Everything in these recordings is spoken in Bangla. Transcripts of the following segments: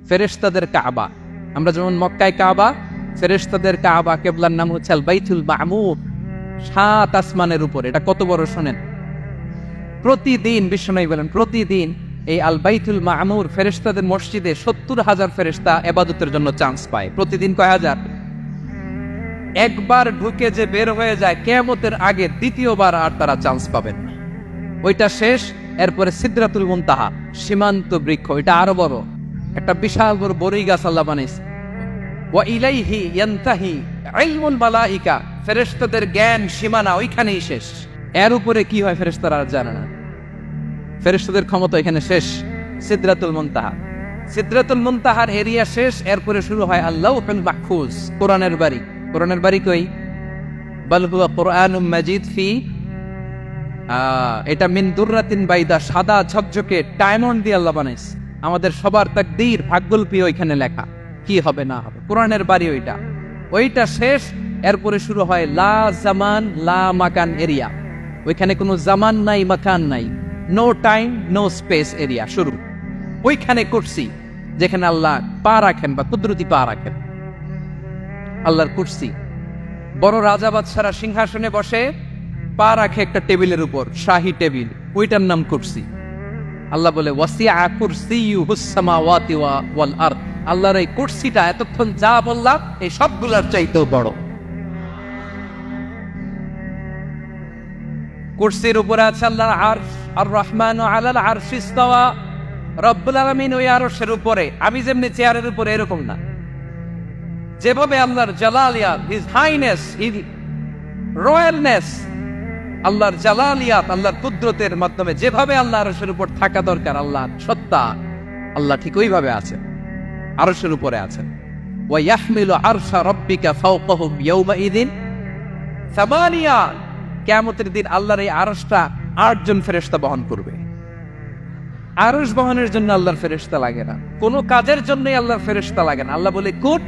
ফেরেশতাদের কাবা। আমরা যেমন মক্কায় কাবা, ফেরেশতাদের কাবা কিবলার নাম হচ্ছে আল বাইতুল মামুর। 7 আসমানের উপর। এটা কত বড় শোনেন। প্রতিদিন বিশ্বনবী বলেন, প্রতিদিন এই আল বাইতুল মামুর ফেরেশতাদের মসজিদে 70,000 ফেরেশতা ইবাদতের জন্য চান্স পায়। প্রতিদিন কয় হাজার? একবার ঢুকে যে বের হয়ে যায় কিয়ামতের আগে দ্বিতীয়বার আর তারা চান্স পাবেন না। ওইটা শেষ। এরপরে সিদরাতুল মুনতাহা, সীমান্ত বৃক্ষ, এটা আরো বড় একটা বিশাল বড় বড়ই গাছ আল্লাহ বানাইছে। ওয়া ইলাইহি ইয়ানতাহি ইলমুল মালাইকা, ফেরেশতাদের জ্ঞান সীমানা ওইখানেই শেষ। এর উপরে কি হয় ফেরেশতারা আর জানে না। ফেরেশতাদের ক্ষমতা এখানে শেষ। সিদরাতুল মুনতাহা, সিদরাতুল মুনতাহার এরিয়া শেষ। এরপরে শুরু হয় আল্লাহুল মাহফুজ, কোরআনের বাড়ি। কোরআনের বাড়ি কই? বাল হুয়া কুরআনুম মাজিদ ফি, এটা মিন দুররাতিন বাইদা, সাদা ঝকঝকে ডায়মন্ড দিয়ে আল্লাহ বানাইছে। আমাদের সবার তাকদীর ভাগ্যলিপি ওইখানে লেখা, কি হবে না হবে। কোরআনের বাড়ি ওইটা, ওইটা শেষ। এরপরে শুরু হয় লা জামান লা মাকান এরিয়া। ওইখানে কোনো জামান নাই, মাকান নাই, no time no space area শুরু। ওইখানে কুরসি, যেখানে আল্লাহ পা রাখেন বা কুদরতি পা রাখেন, আল্লাহর কুরসি। বড় রাজা বাদশারা সিংহাসনে বসে পা রাখে একটা টেবিলের উপর, শাহী টেবিল, ওইটার নাম কুরসি। আল্লাহ বলে ওয়াসিআ কুরসিয়ুহুস সামাওয়াতি ওয়াল আরদ, আল্লাহর এই কুরসিটা এতক্ষণ যা বললাম এই সবগুলোর চাইতেও বড়। কুরসির উপরে আছে আল্লাহর আরশ, আর রহমানু আলাল আরশি ইস্তাওয়া, রব্বুল আলামিন ওই আরশের উপরে। আমি যেমনি চেয়ারের উপরে এরকম না, যেভাবে আল্লাহর জালালিয়াত, হিজ হাইনেস, হিজ রয়্যালনেস, আল্লাহর জালালিয়াত, আল্লাহর কুদরতের মাধ্যমে যেভাবে আল্লাহ আরশের উপর থাকা দরকার, আল্লাহর সত্তা, আল্লাহ ঠিক ওইভাবে আছেন, আরশের উপরে আছেন। ওয়া ইয়াহমিলু আরশা রাব্বিকা ফাওকাহুম ইয়াওমাইযিন সামানিয়া, কিয়ামতের দিন আল্লাহর এই আরশটা 8 জন ফেরেশতা বহন করবে। আরশ বহনের জন্য আল্লাহর ফেরেশতা লাগে না, কোনো কাজের জন্যই আল্লাহর ফেরেশতা লাগে না। আল্লাহ বলে কুন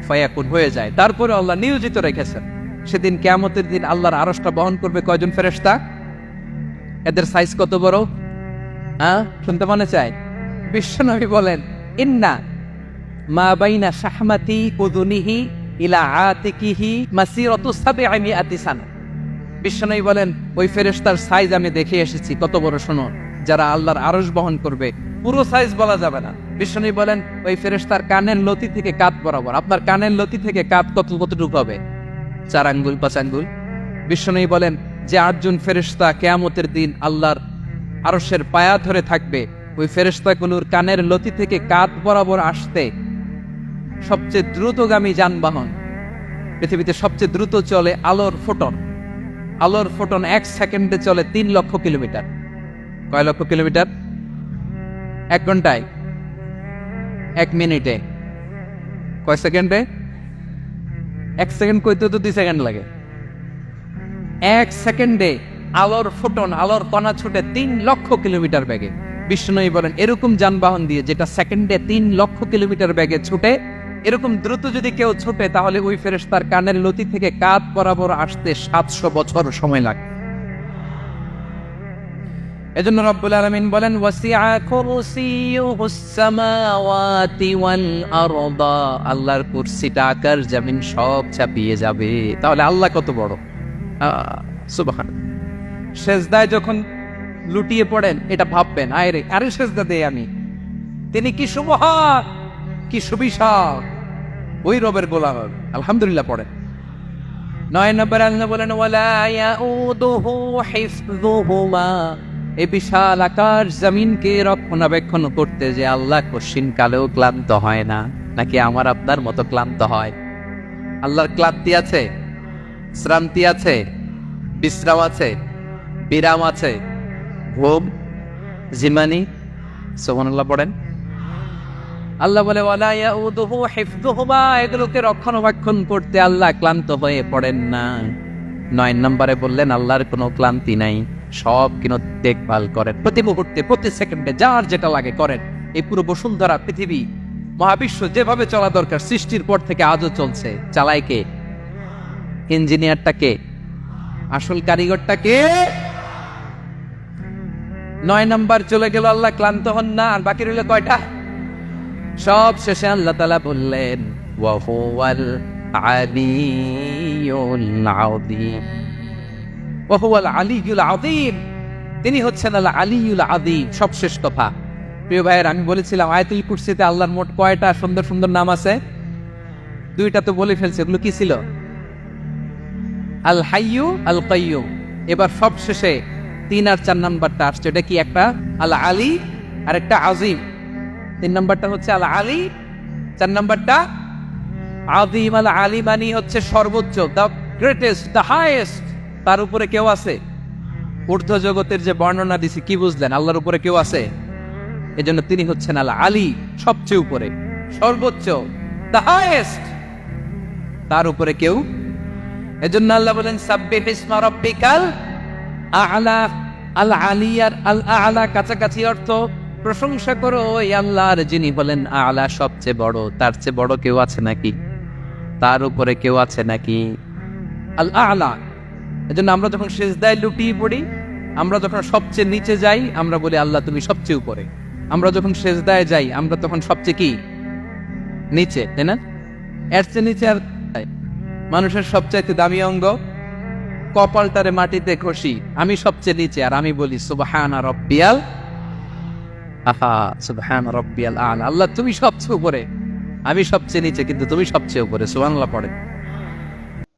ফায়াকুন, হয়ে যায়। তারপরে আল্লাহ নিয়োজিত রেখেছেন। সেদিন কিয়ামতের দিন আল্লাহর আরশটা বহন করবে কয়জন ফেরেশতা? এদের সাইজ কত বড়? শুনতে মনে চায়? বিশ্বনবী বলেন ইন্না মা বাইনা শাহমাতি উযুনিহি ইলা আতিকিহি মাসিরাতু 700 সানা। বিশ্বনবী বলেন ওই ফেরেশতার সাইজ আমি দেখে এসেছি কত বড়। শোনো, যারা আল্লাহর আরশ বহন করবে, পুরো সাইজ বলা যাবে না। বিশ্বনবী বলেন ওই ফেরেশতার কানের লতি থেকে কাঁধ বরাবর। আপনার কানের লতি থেকে কাঁধ কতটুকু হবে? 4 আঙ্গুল 5 আঙ্গুল। বিশ্বনবী বলেন যে 8 জন ফেরেশতা কিয়ামতের দিন আল্লাহর আরশের পায়া ধরে থাকবে, ওই ফেরেশতাগুলোর কানের লতি থেকে কাঁধ বরাবর আসতে সবচেয়ে দ্রুতগামী যানবাহন, পৃথিবীতে সবচেয়ে দ্রুত চলে আলোর ফোটন। আলোর ফোটন 1 সেকেন্ডে চলে 3 লক্ষ কিলোমিটার। কয় লক্ষ কিলোমিটার? 1 ঘন্টায়? 1 মিনিটে? কয় সেকেন্ডে? 1 সেকেন্ড কইতে তো 2 সেকেন্ড লাগে। 1 সেকেন্ডে আলোর ফোটন, আলোর কণা ছুটে 3 লক্ষ কিলোমিটার বেগে। বিশ্বনবী বলেন এরকম যানবাহন দিয়ে যেটা সেকেন্ডে 3 লক্ষ কিলোমিটার বেগে ছুটে, এরকম দ্রুত যদি কেউ ছুটে, তাহলে ওই ফেরেশতার কানের লতি থেকে কাঁধ বরাবর আসতে 700 বছর সময় লাগে। এজন্য রব্বুল আলামিন বলেন ওয়াসিআ কুরসিয়ুহুস সামাওয়াতি ওয়াল আরদা, আল্লাহর কুরসিটা আকাশ জমিন সব চাপিয়ে যাবে। তাহলে আল্লাহ কত বড়! সুবহানাল্লাহ। সেজদায় যখন লুটিয়ে পড়েন এটা ভাববেন, আরে সেজদা দেই আমি, তিনি কি সুবহান, কি সুবিশাল, ওই রবের গোলাম। আলহামদুলিল্লাহ পড়েন। 9 নম্বরে আল্লাহ বলেন ওয়ালা ইয়াউদুহু হিফযুহুমা, এই বিশাল আকাশ জমিনকে রক্ষণাবেক্ষণ করতে যে আল্লাহ কশিন কালেও ক্লান্ত হয় না। নাকি আমার আপনার মতো ক্লান্ত হয়? আল্লাহর ক্লান্তি আছে, শ্রান্তি আছে, বিশ্রাম আছে, বিরাম আছে, ঘুম, জিমানি? সুবহানাল্লাহ পড়েন। আল্লাহ বলে ওয়ালা ইয়াউদুহু হিফযুহুমা, এগুলোকে রক্ষণাবেক্ষণ করতে আল্লাহ ক্লান্ত হয়ে পড়েন না। 9 নম্বরে বললেন আল্লাহর কোনো ক্লান্তি নাই, সব কিন্তু দেখভাল করেন, প্রতি মুহূর্তে প্রতি সেকেন্ডে যার যেটা লাগে করেন। এই পুরো বসুন্ধরা, পৃথিবী, মহাবিশ্ব যেভাবে চলা দরকার সৃষ্টির পর থেকে আজও চলছে। চালায় কে? ইঞ্জিনিয়ারটা কে? আসল কারিগরটা কে? 9 নাম্বার চলে গেল, আল্লাহ ক্লান্ত হন না। আর বাকি রইল কয়টা? সব শেষে আল্লাহ তাআলা বললেন ওয়া হুয়াল আলিয়ুল আযীম, ওয়া হুয়াল আলিয়ুল আযীম, তিনি হচ্ছেন আল আলিয়ুল আযীম, সবশেষ কথা। প্রিয় ভাইয়ের, আমি বলেছিলাম আয়াতুল কুরসিতে আল্লাহর মোট কয়টা সুন্দর সুন্দর নাম আছে? দুইটা তো বলে ফেলছে, এগুলো কি ছিল? আল হাইয়ু আল কাইয়ুম। এবার সবশেষে 3 আর 4 নাম্বারটা আসছে, এটা কি? একটা আল আলী আর একটা আজিম। 3 নাম্বারটা হচ্ছে আল আলী, 4 নাম্বারটা আযীম। আল আলী মানে হচ্ছে সর্বোচ্চ, দ্য গ্রেটেস্ট, দ্য হাইয়েস্ট। তার উপরে কেউ আছে? ঊর্ধ্ব জগতের যে বর্ণনা দিছি, কি বুঝলেন? আল্লাহর উপরে কেউ আছে? এজন্য তিনি হচ্ছেন আল আলী, সবচেয়ে উপরে, সর্বোচ্চ, দ্য হাইয়েস্ট। তার উপরে কেউ। এজন্য আল্লাহ বলেন সাব্বিহ ইসমা রাব্বিকাল আ'লা। আল আলিয়ার আল আ'লা কাছাকাছি অর্থ প্রশংসা করো ওই আল্লাহর যিনি বলেন আ'লা, সবচেয়ে বড়। তার চেয়ে বড় কেউ আছে নাকি? তার উপরে কেউ আছে নাকি? আল আ'লা। এজন্য আমরা যখন সিজদায় লুটিয়ে পড়ি, আমরা যখন সবচেয়ে নিচে যাই, আমরা বলি আল্লাহ তুমি সবচেয়ে উপরে। আমরা যখন সিজদায় যাই, আমরা তখন সবচেয়ে কি? নিচে, তাই না? এর চেয়ে নিচে আর মানুষের সবচাইতে দামি অঙ্গ কপালটারে মাটিতে ঘষি, আমি সবচেয়ে নিচে, আর আমি বলি সুবহানা রাব্বিয়াল আহা, সুবহানা রাব্বিয়াল আ'লা। আল্লাহ তুমি সবচেয়ে উপরে, আমি সবচেয়ে নিচে, কিন্তু তুমি সবচেয়ে উপরে। সুবহানাল্লাহ পড়ে।